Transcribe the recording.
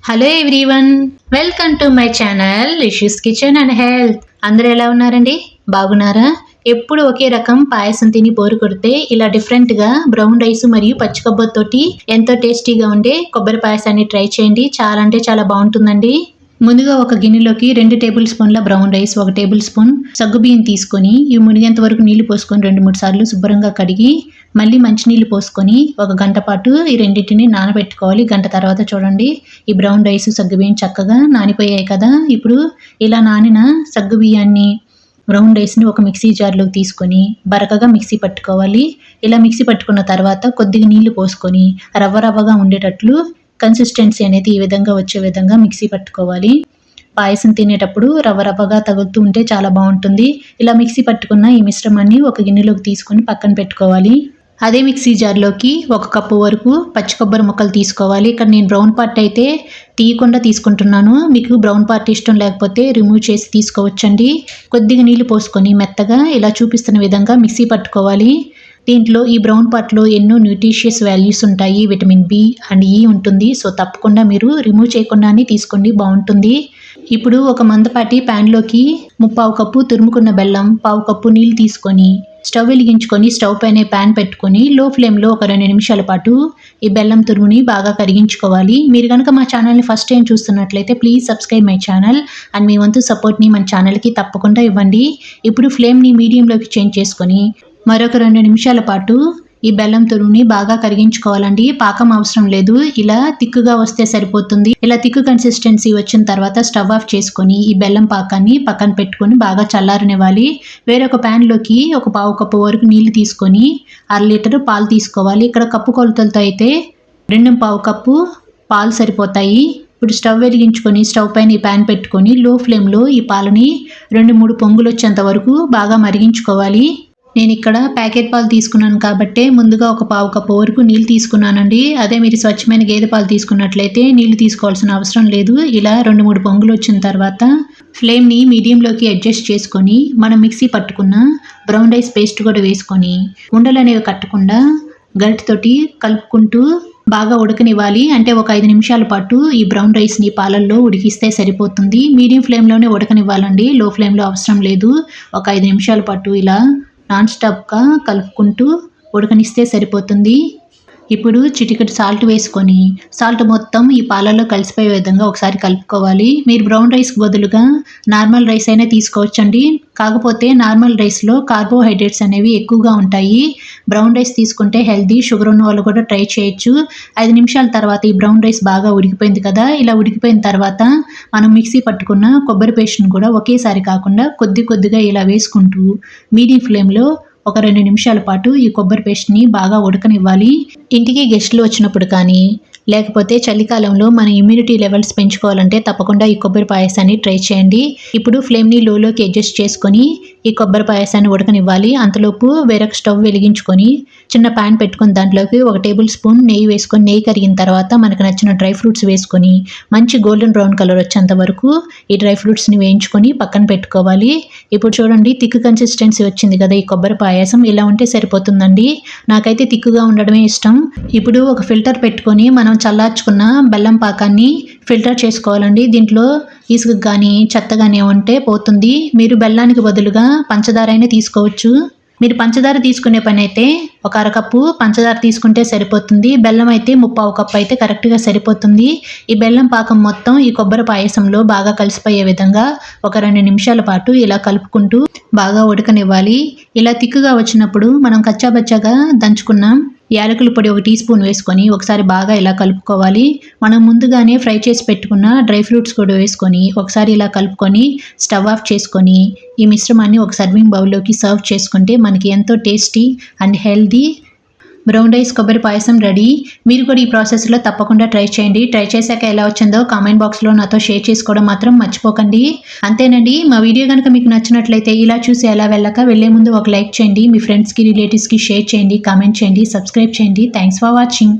Hello everyone, welcome to my channel Rishi's kitchen and health. అందరూ ఎలా ఉన్నారండి? బాగున్నారా? ఎప్పుడు ఒకే రకం పాయసం తిని బోరు కొడితే ఇలా డిఫరెంట్గా బ్రౌన్ రైస్ మరియు పచ్చి కొబ్బరితోటి ఎంతో టేస్టీగా ఉండే కొబ్బరి పాయసాన్ని ట్రై చేయండి. చాలా అంటే చాలా బాగుంటుందండి. ముందుగా ఒక గిన్నెలోకి 2 టేబుల్ స్పూన్ల బ్రౌన్ రైస్, 1 టేబుల్ స్పూన్ సగ్గుబియ్యం తీసుకొని ఇవి మునిగేంత వరకు నీళ్లు పోసుకొని 2-3 సార్లు శుభ్రంగా కడిగి మళ్ళీ మంచినీళ్ళు పోసుకొని 1 గంట పాటు ఈ రెండింటిని నానబెట్టుకోవాలి. గంట తర్వాత చూడండి ఈ బ్రౌన్ రైస్ సగ్గుబియ్యం చక్కగా నానిపోయాయి కదా. ఇప్పుడు ఇలా నానిన సగ్గుబియ్యాన్ని బ్రౌన్ రైస్ని ఒక మిక్సీ జార్లోకి తీసుకొని బరకగా మిక్సీ పట్టుకోవాలి. ఇలా మిక్సీ పట్టుకున్న తర్వాత కొద్దిగా నీళ్లు పోసుకొని రవ్వగా ఉండేటట్లు కన్సిస్టెన్సీ అనేది ఈ విధంగా వచ్చే విధంగా మిక్సీ పట్టుకోవాలి. పాయసం తినేటప్పుడు రవ్వగా తగులుతూ ఉంటే చాలా బాగుంటుంది. ఇలా మిక్సీ పట్టుకున్న ఈ మిశ్రమాన్ని ఒక గిన్నెలోకి తీసుకొని పక్కన పెట్టుకోవాలి. అదే మిక్సీ జార్లోకి 1 కప్పు వరకు పచ్చి కొబ్బరి ముక్కలు తీసుకోవాలి. ఇక్కడ నేను బ్రౌన్ పార్ట్ అయితే తీయకుండా తీసుకుంటున్నాను. మీకు బ్రౌన్ పార్ట్ ఇష్టం లేకపోతే రిమూవ్ చేసి తీసుకోవచ్చండి. కొద్దిగా నీళ్లు పోసుకొని మెత్తగా ఇలా చూపిస్తున్న విధంగా మిక్సీ పట్టుకోవాలి. దీంట్లో ఈ బ్రౌన్ పార్ట్లో ఎన్నో న్యూట్రిషియస్ వాల్యూస్ ఉంటాయి. విటమిన్ బి అండ్ ఈ ఉంటుంది. సో తప్పకుండా మీరు రిమూవ్ చేయకుండానే తీసుకోండి, బాగుంటుంది. ఇప్పుడు ఒక మందపాటి ప్యాన్లోకి 3/4 కప్పు తురుముకున్న బెల్లం, 1/4 కప్పు నీళ్ళు తీసుకొని స్టవ్ వెలిగించుకొని స్టవ్ పైన ప్యాన్ పెట్టుకొని లో ఫ్లేమ్లో ఒక 2 నిమిషాల పాటు ఈ బెల్లం తురుముని బాగా కరిగించుకోవాలి. మీరు కనుక మా ఛానల్ని ఫస్ట్ టైం చూస్తున్నట్లయితే please subscribe my channel and మీ వంతు సపోర్ట్ని మన ఛానల్కి తప్పకుండా ఇవ్వండి. ఇప్పుడు ఫ్లేమ్ని మీడియంలోకి చేంజ్ చేసుకొని మరొక 2 నిమిషాల పాటు ఈ బెల్లం తురుముని బాగా కరిగించుకోవాలండి. పాకం అవసరం లేదు, ఇలా తిక్కుగా వస్తే సరిపోతుంది. ఇలా తిక్కు కన్సిస్టెన్సీ వచ్చిన తర్వాత స్టవ్ ఆఫ్ చేసుకొని ఈ బెల్లం పాకాన్ని పక్కన పెట్టుకొని బాగా చల్లారనివ్వాలి. వేరొక ప్యాన్లోకి 1/4 కప్పు వరకు నీళ్లు తీసుకొని 1/2 లీటర్ పాలు తీసుకోవాలి. ఇక్కడ కప్పు కొలతలతో అయితే 2/4 కప్పు పాలు సరిపోతాయి. ఇప్పుడు స్టవ్ వెలిగించుకొని స్టవ్ పైన ఈ ప్యాన్ పెట్టుకొని లో ఫ్లేమ్లో ఈ పాలని 2-3 పొంగులు వచ్చేంత వరకు బాగా మరిగించుకోవాలి. నేను ఇక్కడ ప్యాకెట్ పాలు తీసుకున్నాను కాబట్టి ముందుగా 1/4 కప్పు వరకు నీళ్ళు తీసుకున్నానండి. అదే మీరు స్వచ్ఛమైన గేదె పాలు తీసుకున్నట్లయితే నీళ్ళు తీసుకోవాల్సిన అవసరం లేదు. ఇలా 2-3 పొంగులు వచ్చిన తర్వాత ఫ్లేమ్ని మీడియంలోకి అడ్జస్ట్ చేసుకొని మనం మిక్సీ పట్టుకున్న బ్రౌన్ రైస్ పేస్ట్ కూడా వేసుకొని ఉండలు అనేవి కట్టకుండా గరిటెతోటి కలుపుకుంటూ బాగా ఉడకనివ్వాలి. అంటే ఒక 5 నిమిషాల పాటు ఈ బ్రౌన్ రైస్ని పాలల్లో ఉడికిస్తే సరిపోతుంది. మీడియం ఫ్లేమ్లోనే ఉడకనివ్వాలండి, లో ఫ్లేమ్లో అవసరం లేదు. ఒక 5 నిమిషాల పాటు ఇలా నాన్ స్టాప్గా కలుపుకుంటూ ఉడకనిస్తే సరిపోతుంది. ఇప్పుడు చిటికెడు సాల్ట్ వేసుకొని సాల్ట్ మొత్తం ఈ పాలల్లో కలిసిపోయే విధంగా ఒకసారి కలుపుకోవాలి. మీరు బ్రౌన్ రైస్కి బదులుగా నార్మల్ రైస్ అయినా తీసుకోవచ్చండి. కాకపోతే నార్మల్ రైస్లో కార్బోహైడ్రేట్స్ అనేవి ఎక్కువగా ఉంటాయి. బ్రౌన్ రైస్ తీసుకుంటే హెల్దీ, షుగర్ ఉన్న వాళ్ళు కూడా ట్రై చేయొచ్చు. 5 నిమిషాల తర్వాత ఈ బ్రౌన్ రైస్ బాగా ఉడికిపోయింది కదా. ఇలా ఉడికిపోయిన తర్వాత మనం మిక్సీ పట్టుకున్న కొబ్బరి పేస్ట్ని కూడా ఒకేసారి కాకుండా కొద్దిగా ఇలా వేసుకుంటూ మీడియం ఫ్లేమ్లో ఒక 2 నిమిషాల పాటు ఈ కొబ్బరి పేస్ట్ని బాగా ఉడకనివ్వాలి. ఇంటికి గెస్టులు వచ్చినప్పుడు కానీ లేకపోతే చలికాలంలో మన ఇమ్యూనిటీ లెవెల్స్ పెంచుకోవాలంటే తప్పకుండా ఈ కొబ్బరి పాయసాన్ని ట్రై చేయండి. ఇప్పుడు ఫ్లేమ్ని లోలోకి అడ్జస్ట్ చేసుకొని ఈ కొబ్బరి పాయసాన్ని ఉడకనివ్వాలి. అంతలోపు వేరొక స్టవ్ వెలిగించుకొని చిన్న ప్యాన్ పెట్టుకొని దాంట్లోకి 1 టేబుల్ స్పూన్ నెయ్యి వేసుకొని నెయ్యి కరిగిన తర్వాత మనకు నచ్చిన డ్రై ఫ్రూట్స్ వేసుకొని మంచి గోల్డెన్ బ్రౌన్ కలర్ వచ్చేంత వరకు ఈ డ్రై ఫ్రూట్స్ని వేయించుకొని పక్కన పెట్టుకోవాలి. ఇప్పుడు చూడండి థిక్ కన్సిస్టెన్సీ వచ్చింది కదా. ఈ కొబ్బరి పాయసం ఇలా ఉంటే సరిపోతుందండి. నాకైతే థిక్గా ఉండడమే ఇష్టం. ఇప్పుడు ఒక ఫిల్టర్ పెట్టుకొని మనం చల్లార్చుకున్న బెల్లం పాకాన్ని ఫిల్టర్ చేసుకోవాలండి. దీంట్లో ఇసుక కానీ చెత్త కానీ ఉంటే పోతుంది. మీరు బెల్లానికి బదులుగా పంచదార అయినా తీసుకోవచ్చు. మీరు పంచదార తీసుకునే పని అయితే 1/2 కప్పు పంచదార తీసుకుంటే సరిపోతుంది. బెల్లం అయితే 3/4 కప్పు అయితే కరెక్ట్గా సరిపోతుంది. ఈ బెల్లం పాకం మొత్తం ఈ కొబ్బరి పాయసంలో బాగా కలిసిపోయే విధంగా ఒక 2 నిమిషాల పాటు ఇలా కలుపుకుంటూ బాగా ఉడకనివ్వాలి. ఇలా తిక్కుగా వచ్చినప్పుడు మనం కచ్చాబచ్చాగా దంచుకున్న యాలకుల పొడి 1 టీ స్పూన్ వేసుకొని ఒకసారి బాగా ఇలా కలుపుకోవాలి. మనం ముందుగానే ఫ్రై చేసి పెట్టుకున్న డ్రై ఫ్రూట్స్ కూడా వేసుకొని ఒకసారి ఇలా కలుపుకొని స్టవ్ ఆఫ్ చేసుకొని ఈ మిశ్రమాన్ని ఒక సర్వింగ్ బౌల్లోకి సర్వ్ చేసుకుంటే మనకి ఎంతో tasty and healthy brown rice కొబ్బరి పాయసం రెడీ. మీరు కూడా ఈ ప్రాసెస్లో తప్పకుండా ట్రై చేయండి. ట్రై చేశాక ఎలా వచ్చిందో కామెంట్ బాక్స్లో నాతో షేర్ చేసుకోవడం మాత్రం మర్చిపోకండి. అంతేనండి, మా వీడియో కనుక మీకు నచ్చినట్లయితే ఇలా చూసి ఎలా వెళ్ళే ముందు ఒక లైక్ చేయండి. మీ ఫ్రెండ్స్కి రిలేటివ్స్కి షేర్ చేయండి, కామెంట్ చేయండి, సబ్స్క్రైబ్ చేయండి. Thanks for watching.